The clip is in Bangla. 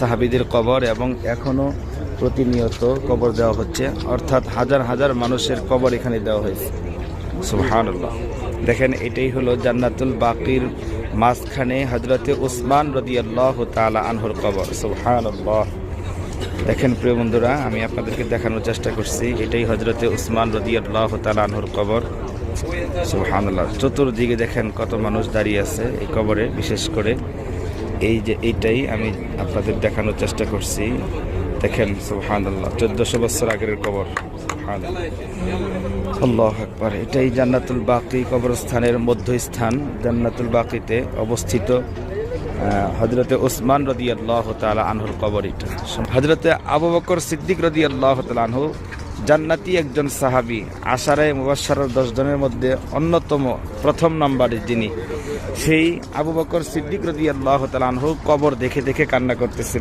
সাহাবীদের কবর, এবং এখনও প্রতিনিয়ত কবর দেওয়া হচ্ছে, অর্থাৎ হাজার হাজার মানুষের কবর এখানে দেওয়া হয়েছে। সুবহানাল্লাহ। দেখেন, এটাই হলো জান্নাতুল বাকির মাঝখানে হযরতে উসমান রাদিয়াল্লাহু তাআলা আনহুর কবর। সুবহানাল্লাহ। দেখেন প্রিয় বন্ধুরা, আমি আপনাদেরকে দেখানোর চেষ্টা করছি, এটাই হযরতে উসমান রাদিয়াল্লাহু তাআলা আনহুর কবর। সুবহানাল্লাহ। চতুর্দিকে দেখেন কত মানুষ দাঁড়িয়ে আছে এই কবরে। বিশেষ করে এই যে এইটাই আমি আপনাদের দেখানোর চেষ্টা করছি। দেখেন সুবহানাল্লাহ, 1400 বছর আগের কবর। সুবহানাল্লাহ, আল্লাহু আকবার। এটাই জান্নাতুল বাকি কবরস্থানের মধ্যস্থান। জান্নাতুল বাকিতে অবস্থিত হযরতে উসমান রাদিয়াল্লাহু তাআলা আনহুর কবর এটা। হযরতে আবু বকর সিদ্দিক রাদিয়াল্লাহু তাআলা আনহু জান্নাতি একজন সাহাবী, আশারায়ে মুবাশশারার 10 জনের মধ্যে অন্যতম প্রথম নম্বরে যিনি, সেই আবু বকর সিদ্দিক রাদিয়াল্লাহু তাআলা আনহু কবর দেখে দেখে কান্না করতেছেন।